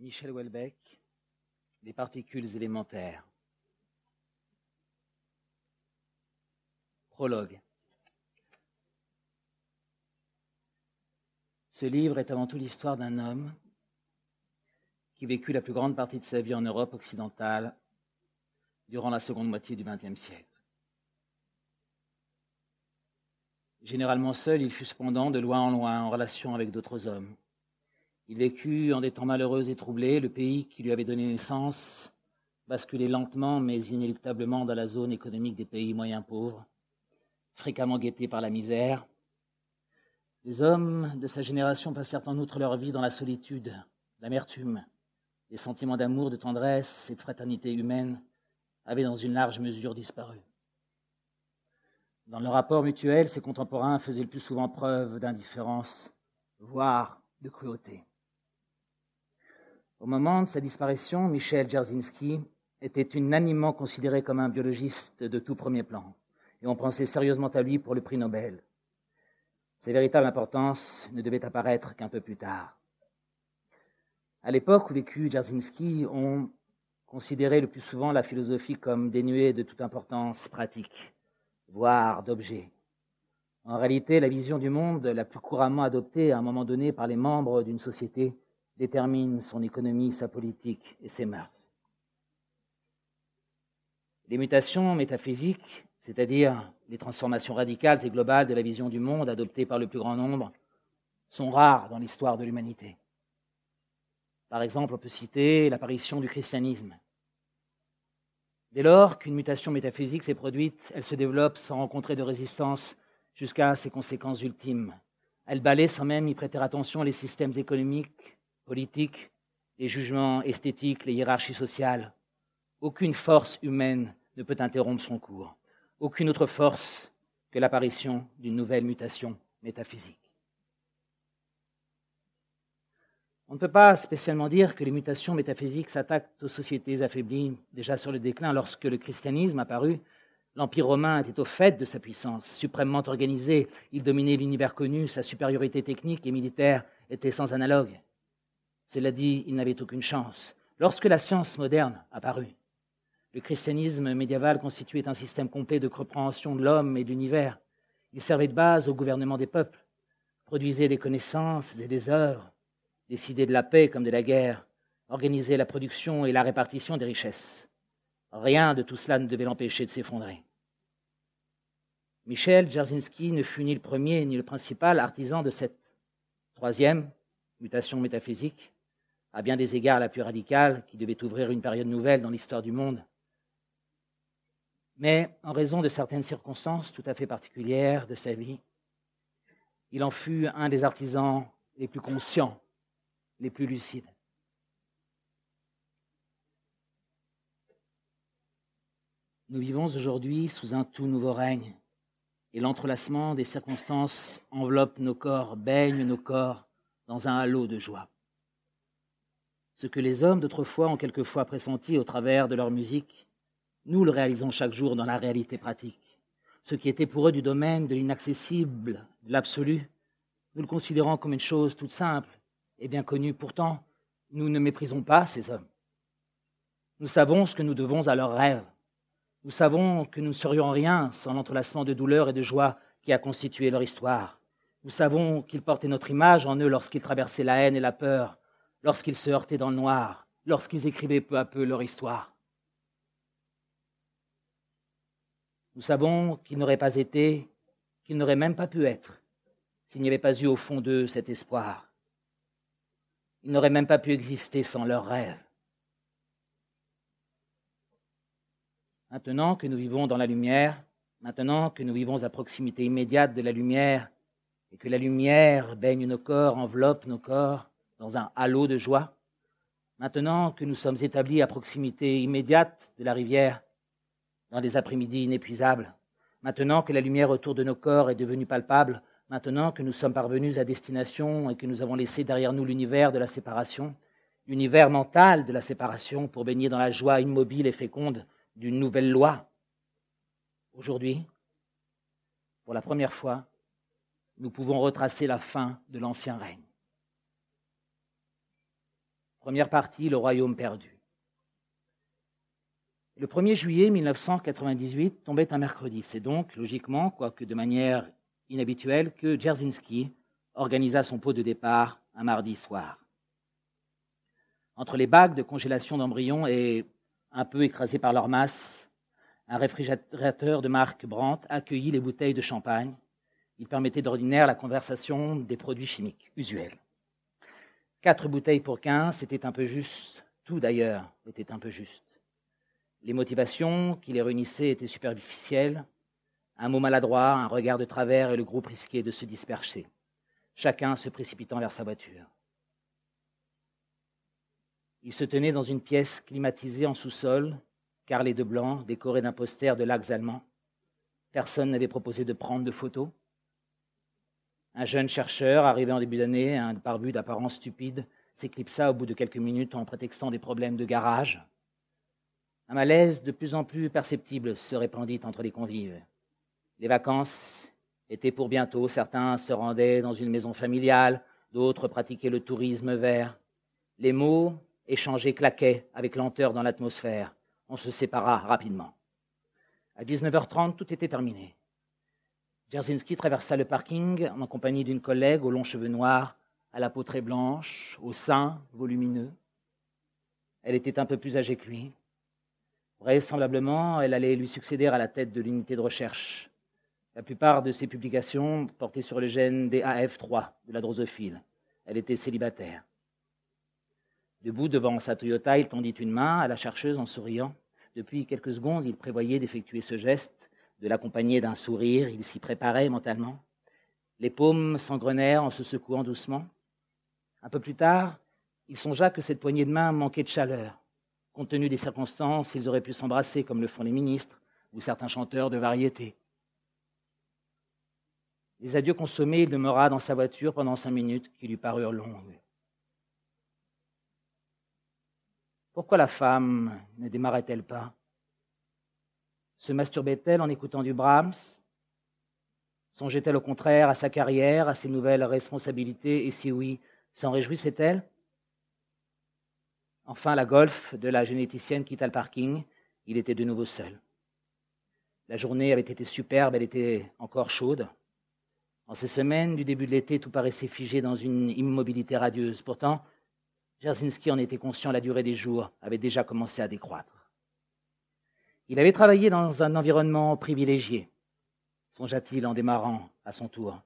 Michel Houellebecq, Les particules élémentaires. Prologue. Ce livre est avant tout l'histoire d'un homme qui vécut la plus grande partie de sa vie en Europe occidentale durant la seconde moitié du XXe siècle. Généralement seul, il fut cependant de loin en loin en relation avec d'autres hommes. Il vécut en des temps malheureux et troublés, le pays qui lui avait donné naissance basculait lentement mais inéluctablement dans la zone économique des pays moyens pauvres, fréquemment guettés par la misère. Les hommes de sa génération passèrent en outre leur vie dans la solitude, l'amertume, les sentiments d'amour, de tendresse et de fraternité humaine avaient dans une large mesure disparu. Dans le rapport mutuel, ses contemporains faisaient le plus souvent preuve d'indifférence, voire de cruauté. Au moment de sa disparition, Michel Dzerzhinsky était unanimement considéré comme un biologiste de tout premier plan, et on pensait sérieusement à lui pour le prix Nobel. Sa véritable importance ne devait apparaître qu'un peu plus tard. À l'époque où vécut Dzerzhinsky, on considérait le plus souvent la philosophie comme dénuée de toute importance pratique, voire d'objet. En réalité, la vision du monde la plus couramment adoptée à un moment donné par les membres d'une société détermine son économie, sa politique et ses mœurs. Les mutations métaphysiques, c'est-à-dire les transformations radicales et globales de la vision du monde adoptées par le plus grand nombre, sont rares dans l'histoire de l'humanité. Par exemple, on peut citer l'apparition du christianisme. Dès lors qu'une mutation métaphysique s'est produite, elle se développe sans rencontrer de résistance jusqu'à ses conséquences ultimes. Elle balaie sans même y prêter attention les systèmes économiques, politiques, les jugements esthétiques, les hiérarchies sociales. Aucune force humaine ne peut interrompre son cours. Aucune autre force que l'apparition d'une nouvelle mutation métaphysique. On ne peut pas spécialement dire que les mutations métaphysiques s'attaquent aux sociétés affaiblies, déjà sur le déclin. Lorsque le christianisme apparut, l'Empire romain était au fait de sa puissance, suprêmement organisé. Il dominait l'univers connu, sa supériorité technique et militaire était sans analogue. Cela dit, il n'avait aucune chance. Lorsque la science moderne apparut, le christianisme médiéval constituait un système complet de compréhension de l'homme et de l'univers. Il servait de base au gouvernement des peuples, produisait des connaissances et des œuvres, décidait de la paix comme de la guerre, organisait la production et la répartition des richesses. Rien de tout cela ne devait l'empêcher de s'effondrer. Michel Dzerzhinsky ne fut ni le premier ni le principal artisan de cette troisième mutation métaphysique, à bien des égards la plus radicale, qui devait ouvrir une période nouvelle dans l'histoire du monde. Mais en raison de certaines circonstances tout à fait particulières de sa vie, il en fut un des artisans les plus conscients, les plus lucides. Nous vivons aujourd'hui sous un tout nouveau règne, et l'entrelacement des circonstances enveloppe nos corps, baigne nos corps dans un halo de joie. Ce que les hommes d'autrefois ont quelquefois pressenti au travers de leur musique, nous le réalisons chaque jour dans la réalité pratique. Ce qui était pour eux du domaine de l'inaccessible, de l'absolu, nous le considérons comme une chose toute simple et bien connue. Pourtant, nous ne méprisons pas ces hommes. Nous savons ce que nous devons à leurs rêves. Nous savons que nous ne serions rien sans l'entrelacement de douleur et de joie qui a constitué leur histoire. Nous savons qu'ils portaient notre image en eux lorsqu'ils traversaient la haine et la peur, lorsqu'ils se heurtaient dans le noir, lorsqu'ils écrivaient peu à peu leur histoire. Nous savons qu'ils n'auraient pas été, qu'ils n'auraient même pas pu être, s'il n'y avait pas eu au fond d'eux cet espoir. Ils n'auraient même pas pu exister sans leurs rêves. Maintenant que nous vivons dans la lumière, maintenant que nous vivons à proximité immédiate de la lumière et que la lumière baigne nos corps, enveloppe nos corps dans un halo de joie, maintenant que nous sommes établis à proximité immédiate de la rivière, dans des après-midi inépuisables, maintenant que la lumière autour de nos corps est devenue palpable, maintenant que nous sommes parvenus à destination et que nous avons laissé derrière nous l'univers de la séparation, l'univers mental de la séparation pour baigner dans la joie immobile et féconde d'une nouvelle loi. Aujourd'hui, pour la première fois, nous pouvons retracer la fin de l'ancien règne. Première partie, le royaume perdu. Le 1er juillet 1998 tombait un mercredi. C'est donc, logiquement, quoique de manière inhabituelle, que Dzerzhinsky organisa son pot de départ un mardi soir. Entre les bagues de congélation d'embryons et, un peu écrasés par leur masse, un réfrigérateur de marque Brandt accueillit les bouteilles de champagne. Il permettait d'ordinaire la conversation des produits chimiques usuels. 4 bouteilles pour 15, c'était un peu juste. Tout, d'ailleurs, était un peu juste. Les motivations qui les réunissaient étaient superficielles. Un mot maladroit, un regard de travers et le groupe risquait de se disperser, chacun se précipitant vers sa voiture. Ils se tenaient dans une pièce climatisée en sous-sol, carrelée de blanc, décorée d'un poster de lacs allemands. Personne n'avait proposé de prendre de photos. Un jeune chercheur, arrivé en début d'année, un barbu d'apparence stupide, s'éclipsa au bout de quelques minutes en prétextant des problèmes de garage. Un malaise de plus en plus perceptible se répandit entre les convives. Les vacances étaient pour bientôt. Certains se rendaient dans une maison familiale, d'autres pratiquaient le tourisme vert. Les mots échangés claquaient avec lenteur dans l'atmosphère. On se sépara rapidement. À 19h30, tout était terminé. Dzerzhinsky traversa le parking en compagnie d'une collègue aux longs cheveux noirs, à la peau très blanche, aux seins volumineux. Elle était un peu plus âgée que lui. Vraisemblablement, elle allait lui succéder à la tête de l'unité de recherche. La plupart de ses publications portaient sur le gène DAF3 de la drosophile. Elle était célibataire. Debout devant sa Toyota, il tendit une main à la chercheuse en souriant. Depuis quelques secondes, il prévoyait d'effectuer ce geste, de l'accompagner d'un sourire. Il s'y préparait mentalement. Les paumes s'engrenèrent en se secouant doucement. Un peu plus tard, il songea que cette poignée de main manquait de chaleur. Compte tenu des circonstances, ils auraient pu s'embrasser comme le font les ministres ou certains chanteurs de variété. Les adieux consommés, il demeura dans sa voiture pendant 5 minutes qui lui parurent longues. Pourquoi la femme ne démarrait-elle pas? Se masturbait-elle en écoutant du Brahms? Songeait-elle au contraire à sa carrière, à ses nouvelles responsabilités, et si oui, s'en réjouissait-elle? Enfin, la Golf de la généticienne quitta le parking. Il était de nouveau seul. La journée avait été superbe, elle était encore chaude. En ces semaines du début de l'été, tout paraissait figé dans une immobilité radieuse. Pourtant, Dzerzhinsky en était conscient, la durée des jours avait déjà commencé à décroître. Il avait travaillé dans un environnement privilégié, songea-t-il en démarrant à son tour.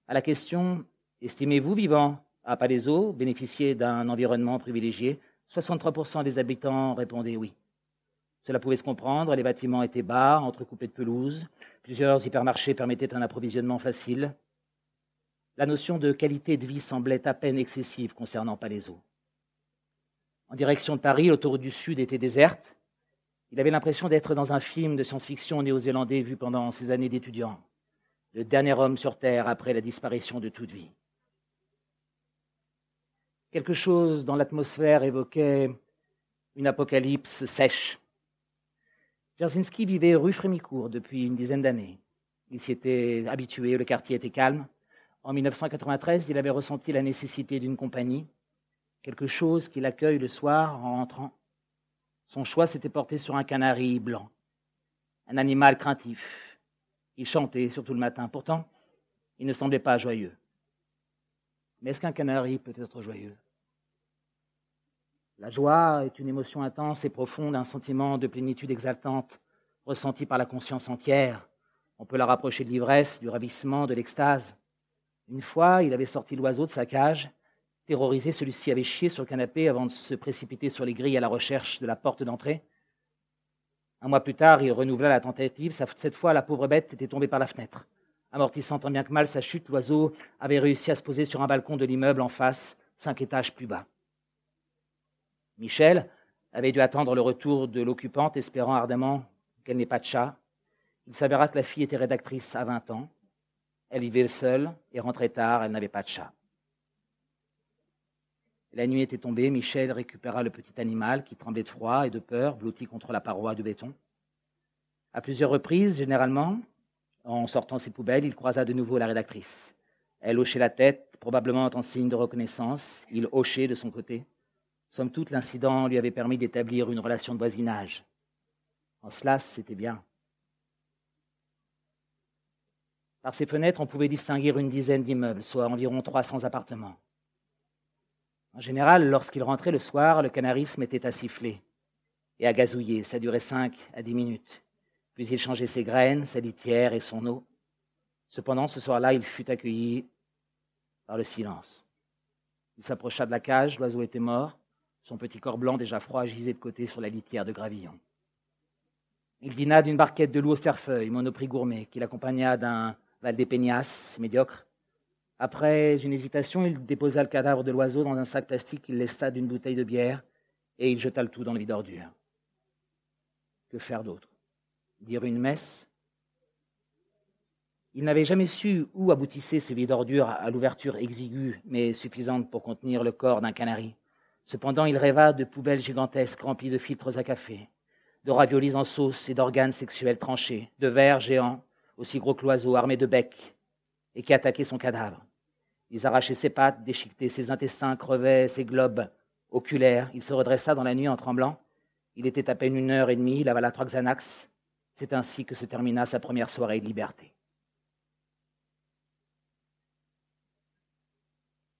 À la question « Estimez-vous vivant à Palaiseau bénéficier d'un environnement privilégié ?» 63% des habitants répondaient oui. Cela pouvait se comprendre, les bâtiments étaient bas, entrecoupés de pelouse, plusieurs hypermarchés permettaient un approvisionnement facile. La notion de qualité de vie semblait à peine excessive concernant Palaiseau. En direction de Paris, l'autoroute du Sud était déserte. Il avait l'impression d'être dans un film de science-fiction néo-zélandais vu pendant ses années d'étudiant. Le dernier homme sur Terre après la disparition de toute vie. Quelque chose dans l'atmosphère évoquait une apocalypse sèche. Dzerzhinsky vivait rue Frémicourt depuis une dizaine d'années. Il s'y était habitué, le quartier était calme. En 1993, il avait ressenti la nécessité d'une compagnie, quelque chose qui l'accueille le soir en rentrant. Son choix s'était porté sur un canari blanc, un animal craintif. Il chantait, surtout le matin. Pourtant, il ne semblait pas joyeux. Mais est-ce qu'un canari peut être joyeux? La joie est une émotion intense et profonde, un sentiment de plénitude exaltante, ressenti par la conscience entière. On peut la rapprocher de l'ivresse, du ravissement, de l'extase. Une fois, il avait sorti l'oiseau de sa cage. Terrorisé, celui-ci avait chié sur le canapé avant de se précipiter sur les grilles à la recherche de la porte d'entrée. Un mois plus tard, il renouvela la tentative. Cette fois, la pauvre bête était tombée par la fenêtre. Amortissant tant bien que mal sa chute, l'oiseau avait réussi à se poser sur un balcon de l'immeuble en face, 5 étages plus bas. Michel avait dû attendre le retour de l'occupante, espérant ardemment qu'elle n'ait pas de chat. Il s'avéra que la fille était rédactrice à 20 ans. Elle vivait seule et rentrait tard, elle n'avait pas de chat. La nuit était tombée, Michel récupéra le petit animal qui tremblait de froid et de peur, blotti contre la paroi de béton. À plusieurs reprises, généralement, en sortant ses poubelles, il croisa de nouveau la rédactrice. Elle hochait la tête, probablement en signe de reconnaissance. Il hochait de son côté. Somme toute, l'incident lui avait permis d'établir une relation de voisinage. En cela, c'était bien. Par ses fenêtres, on pouvait distinguer une dizaine d'immeubles, soit environ 300 appartements. En général, lorsqu'il rentrait le soir, le canari se mettait à siffler et à gazouiller. Ça durait 5 à 10 minutes. Puis il changeait ses graines, sa litière et son eau. Cependant, ce soir-là, il fut accueilli par le silence. Il s'approcha de la cage, l'oiseau était mort. Son petit corps blanc déjà froid gisait de côté sur la litière de gravillon. Il dîna d'une barquette de loup au cerfeuil, monoprix gourmet, qu'il accompagna d'un Valdépénias médiocre. Après une hésitation, il déposa le cadavre de l'oiseau dans un sac plastique qu'il lesta d'une bouteille de bière et il jeta le tout dans le vide ordure. Que faire d'autre? Dire une messe? Il n'avait jamais su où aboutissait ce vide ordure à l'ouverture exiguë, mais suffisante pour contenir le corps d'un canari. Cependant, il rêva de poubelles gigantesques remplies de filtres à café, de raviolis en sauce et d'organes sexuels tranchés, de vers géants, aussi gros que l'oiseau, armés de becs, et qui attaquaient son cadavre. Ils arrachaient ses pattes, déchiquetaient ses intestins, crevaient ses globes oculaires. Il se redressa dans la nuit en tremblant. Il était à peine 1h30, il avala 3 Xanax. C'est ainsi que se termina sa première soirée de liberté.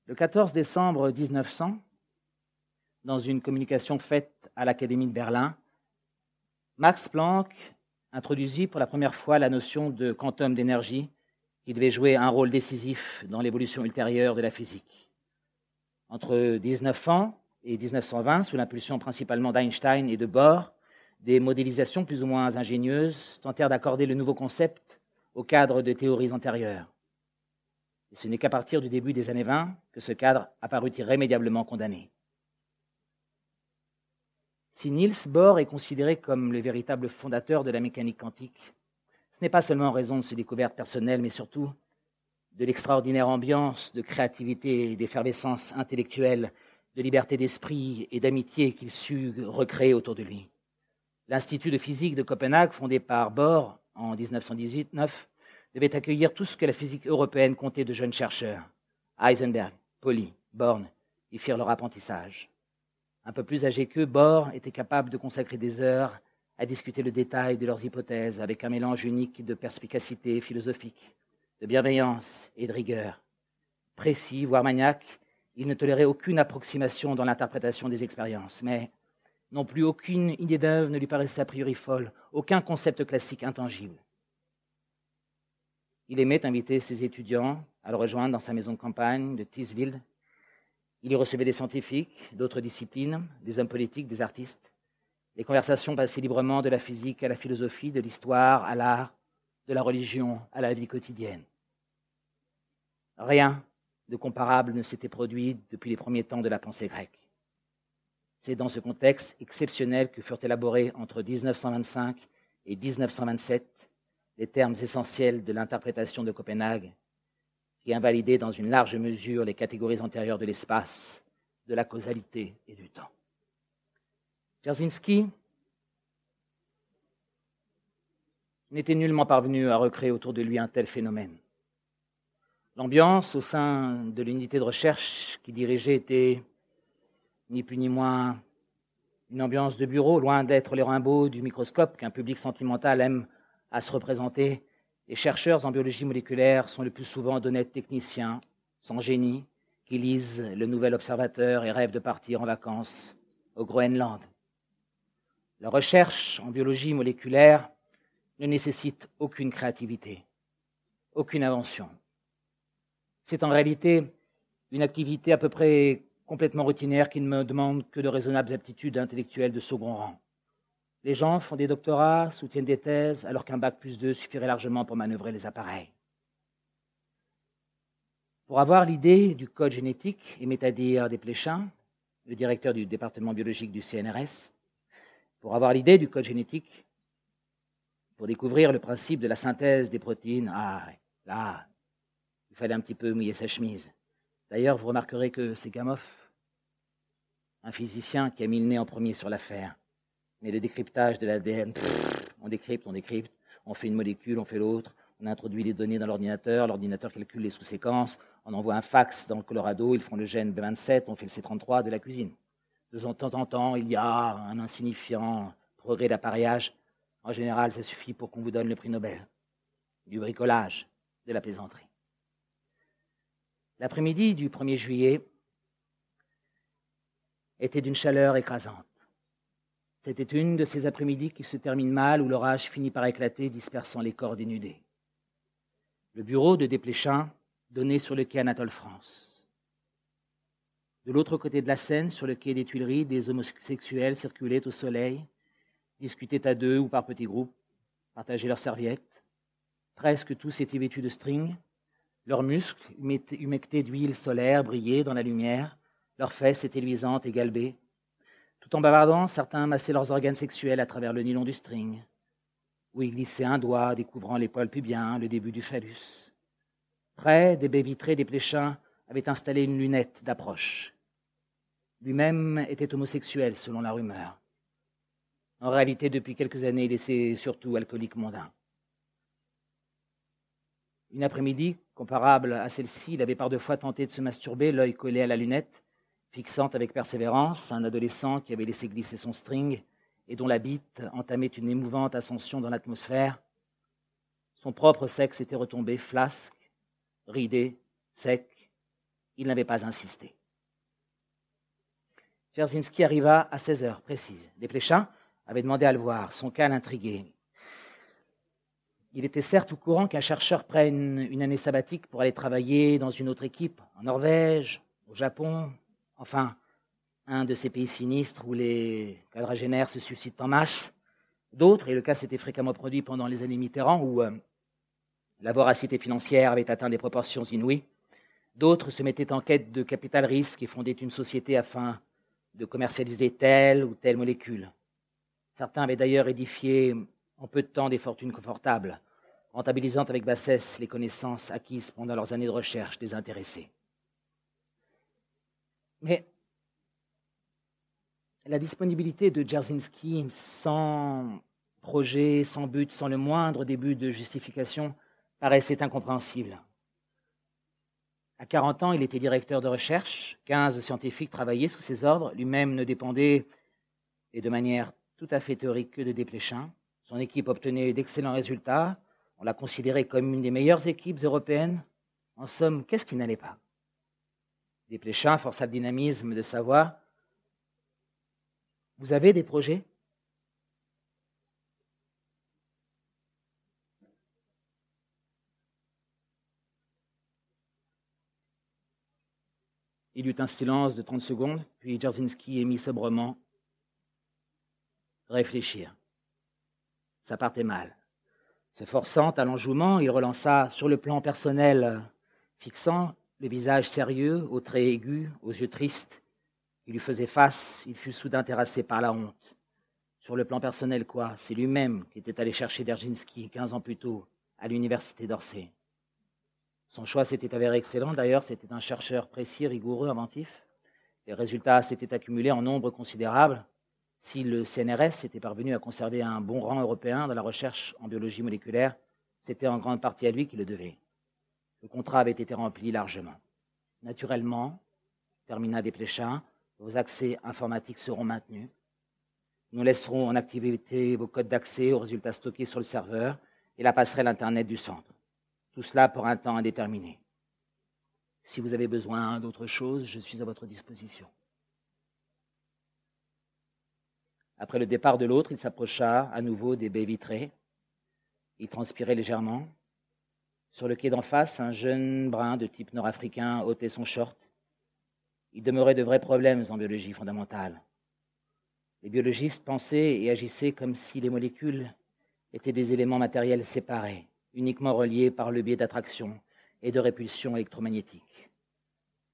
Le 14 décembre 1900, dans une communication faite à l'Académie de Berlin, Max Planck introduisit pour la première fois la notion de quantum d'énergie qui devait jouer un rôle décisif dans l'évolution ultérieure de la physique. Entre 1900 et 1920, sous l'impulsion principalement d'Einstein et de Bohr, des modélisations plus ou moins ingénieuses tentèrent d'accorder le nouveau concept au cadre de théories antérieures. Et ce n'est qu'à partir du début des années 20 que ce cadre apparut irrémédiablement condamné. Si Niels Bohr est considéré comme le véritable fondateur de la mécanique quantique, ce n'est pas seulement en raison de ses découvertes personnelles, mais surtout de l'extraordinaire ambiance de créativité et d'effervescence intellectuelle, de liberté d'esprit et d'amitié qu'il sut recréer autour de lui. L'Institut de physique de Copenhague, fondé par Bohr en 1918-9, devait accueillir tout ce que la physique européenne comptait de jeunes chercheurs. Heisenberg, Pauli, Born y firent leur apprentissage. Un peu plus âgés qu'eux, Bohr était capable de consacrer des heures à discuter le détail de leurs hypothèses avec un mélange unique de perspicacité philosophique, de bienveillance et de rigueur. Précis, voire maniaque, il ne tolérait aucune approximation dans l'interprétation des expériences, mais non plus aucune idée d'œuvre ne lui paraissait a priori folle, aucun concept classique intangible. Il aimait inviter ses étudiants à le rejoindre dans sa maison de campagne de Tiswilde. Il y recevait des scientifiques, d'autres disciplines, des hommes politiques, des artistes. Les conversations passaient librement de la physique à la philosophie, de l'histoire à l'art, de la religion à la vie quotidienne. Rien de comparable ne s'était produit depuis les premiers temps de la pensée grecque. C'est dans ce contexte exceptionnel que furent élaborés entre 1925 et 1927 les termes essentiels de l'interprétation de Copenhague, qui invalidait dans une large mesure les catégories antérieures de l'espace, de la causalité et du temps. Dzerzhinsky n'était nullement parvenu à recréer autour de lui un tel phénomène. L'ambiance au sein de l'unité de recherche qu'il dirigeait était ni plus ni moins une ambiance de bureau, loin d'être les Rimbaud du microscope qu'un public sentimental aime à se représenter. Les chercheurs en biologie moléculaire sont le plus souvent d'honnêtes techniciens, sans génie, qui lisent le Nouvel Observateur et rêvent de partir en vacances au Groenland. La recherche en biologie moléculaire ne nécessite aucune créativité, aucune invention. C'est en réalité une activité à peu près complètement routinière qui ne me demande que de raisonnables aptitudes intellectuelles de second rang. Les gens font des doctorats, soutiennent des thèses, alors qu'un bac+2 suffirait largement pour manœuvrer les appareils. Pour avoir l'idée du code génétique, aimait à dire Desplechin, le directeur du département biologique du CNRS, pour avoir l'idée du code génétique, pour découvrir le principe de la synthèse des protéines, là, il fallait un petit peu mouiller sa chemise. D'ailleurs, vous remarquerez que c'est Gamow, un physicien qui a mis le nez en premier sur l'affaire. Mais le décryptage de l'ADN, on décrypte, on fait une molécule, on fait l'autre, on introduit les données dans l'ordinateur calcule les sous-séquences, on envoie un fax dans le Colorado, ils font le gène B27, on fait le C33 de la cuisine. De temps en temps, il y a un insignifiant progrès d'appareillage. En général, ça suffit pour qu'on vous donne le prix Nobel. Du bricolage, de la plaisanterie. L'après-midi du 1er juillet était d'une chaleur écrasante. C'était une de ces après-midi qui se terminent mal, où l'orage finit par éclater, dispersant les corps dénudés. Le bureau de Desplechin donnait sur le quai Anatole France. De l'autre côté de la Seine, sur le quai des Tuileries, des homosexuels circulaient au soleil, discutaient à deux ou par petits groupes, partageaient leurs serviettes. Presque tous étaient vêtus de string. Leurs muscles, humectés d'huile solaire, brillaient dans la lumière. Leurs fesses étaient luisantes et galbées. Tout en bavardant, certains massaient leurs organes sexuels à travers le nylon du string, où y glissait un doigt, découvrant les poils pubiens, le début du phallus. Près des baies vitrées, Desplechin avait installé une lunette d'approche. Lui-même était homosexuel, selon la rumeur. En réalité, depuis quelques années, il était surtout alcoolique mondain. Une après-midi, comparable à celle-ci, il avait par deux fois tenté de se masturber, l'œil collé à la lunette, fixant avec persévérance un adolescent qui avait laissé glisser son string et dont la bite entamait une émouvante ascension dans l'atmosphère. Son propre sexe était retombé flasque, ridé, sec. Il n'avait pas insisté. Dzerzhinsky arriva à 16h précise. Desplechin avait demandé à le voir, son cas l'intriguait. Il était certes au courant qu'un chercheur prenne une année sabbatique pour aller travailler dans une autre équipe, en Norvège, au Japon, enfin, un de ces pays sinistres où les quadragénaires se suicident en masse. D'autres, et le cas s'était fréquemment produit pendant les années Mitterrand, où la voracité financière avait atteint des proportions inouïes, d'autres se mettaient en quête de capital-risque et fondaient une société afin de commercialiser telle ou telle molécule. Certains avaient d'ailleurs édifié en peu de temps des fortunes confortables, rentabilisant avec bassesse les connaissances acquises pendant leurs années de recherche désintéressées. Mais la disponibilité de Dzerzhinsky, sans projet, sans but, sans le moindre début de justification, paraissait incompréhensible. À 40 ans, il était directeur de recherche, 15 scientifiques travaillaient sous ses ordres, lui-même ne dépendait, et de manière tout à fait théorique, que de Desplechin. Son équipe obtenait d'excellents résultats, on la considérait comme une des meilleures équipes européennes. En somme, qu'est-ce qui n'allait pas? Desplechin força le dynamisme de savoir. Vous avez des projets? Il y eut un silence de 30 secondes, puis Dzerzhinsky émit sobrement. Réfléchir. Ça partait mal. Se forçant à l'enjouement, il relança sur le plan personnel, fixant le visage sérieux, aux traits aigus, aux yeux tristes. Il lui faisait face, il fut soudain terrassé par la honte. Sur le plan personnel, quoi? C'est lui-même qui était allé chercher Dzerzhinsky 15 ans plus tôt, à l'université d'Orsay. Son choix s'était avéré excellent, d'ailleurs, c'était un chercheur précis, rigoureux, inventif. Les résultats s'étaient accumulés en nombre considérable. Si le CNRS était parvenu à conserver un bon rang européen dans la recherche en biologie moléculaire, c'était en grande partie à lui qu'il le devait. Le contrat avait été rempli largement. Naturellement, termina Desplechin, vos accès informatiques seront maintenus. Nous laisserons en activité vos codes d'accès aux résultats stockés sur le serveur et la passerelle Internet du centre. Tout cela pour un temps indéterminé. Si vous avez besoin d'autre chose, je suis à votre disposition. Après le départ de l'autre, il s'approcha à nouveau des baies vitrées. Il transpirait légèrement. Sur le quai d'en face, un jeune brun de type nord-africain ôtait son short. Il demeurait de vrais problèmes en biologie fondamentale. Les biologistes pensaient et agissaient comme si les molécules étaient des éléments matériels séparés, uniquement reliés par le biais d'attraction et de répulsion électromagnétique.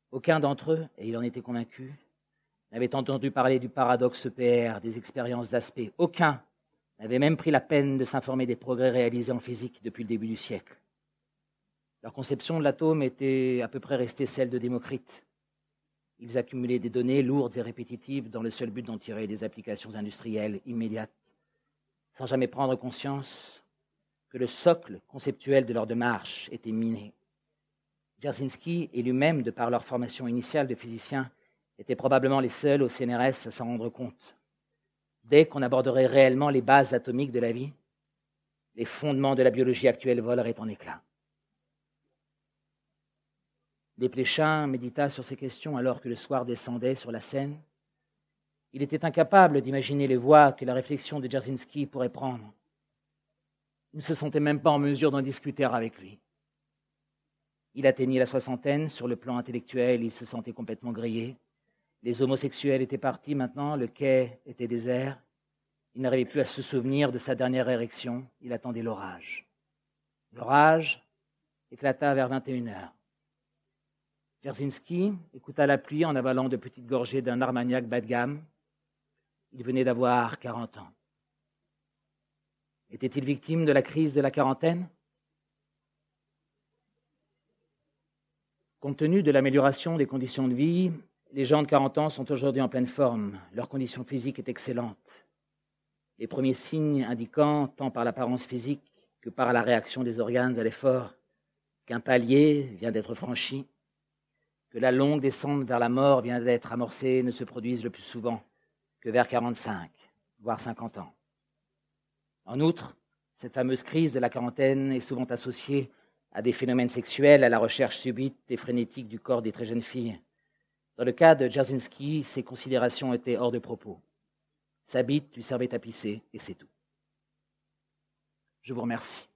Aucun d'entre eux, et il en était convaincu, n'avait entendu parler du paradoxe EPR, des expériences d'aspect. Aucun n'avait même pris la peine de s'informer des progrès réalisés en physique depuis le début du siècle. Leur conception de l'atome était à peu près restée celle de Démocrite. Ils accumulaient des données lourdes et répétitives dans le seul but d'en tirer des applications industrielles immédiates, sans jamais prendre conscience que le socle conceptuel de leur démarche était miné. Dzerzhinsky et lui-même, de par leur formation initiale de physicien, étaient probablement les seuls au CNRS à s'en rendre compte. Dès qu'on aborderait réellement les bases atomiques de la vie, les fondements de la biologie actuelle voleraient en éclats. Desplechin médita sur ces questions alors que le soir descendait sur la scène. Il était incapable d'imaginer les voies que la réflexion de Dzerzhinsky pourrait prendre. Il ne se sentait même pas en mesure d'en discuter avec lui. Il atteignit la soixantaine, sur le plan intellectuel, il se sentait complètement grillé. Les homosexuels étaient partis maintenant, le quai était désert. Il n'arrivait plus à se souvenir de sa dernière érection, il attendait l'orage. L'orage éclata vers 21h. Dzerzhinsky écouta la pluie en avalant de petites gorgées d'un Armagnac bas de gamme. Il venait d'avoir 40 ans. Était-il victime de la crise de la quarantaine ? Compte tenu de l'amélioration des conditions de vie, les gens de 40 ans sont aujourd'hui en pleine forme. Leur condition physique est excellente. Les premiers signes indiquant, tant par l'apparence physique que par la réaction des organes à l'effort, qu'un palier vient d'être franchi, que la longue descente vers la mort vient d'être amorcée, ne se produisent le plus souvent que vers 45, voire 50 ans. En outre, cette fameuse crise de la quarantaine est souvent associée à des phénomènes sexuels, à la recherche subite et frénétique du corps des très jeunes filles. Dans le cas de Dzerzhinsky, ces considérations étaient hors de propos. Sa bite lui servait à pisser, et c'est tout. Je vous remercie.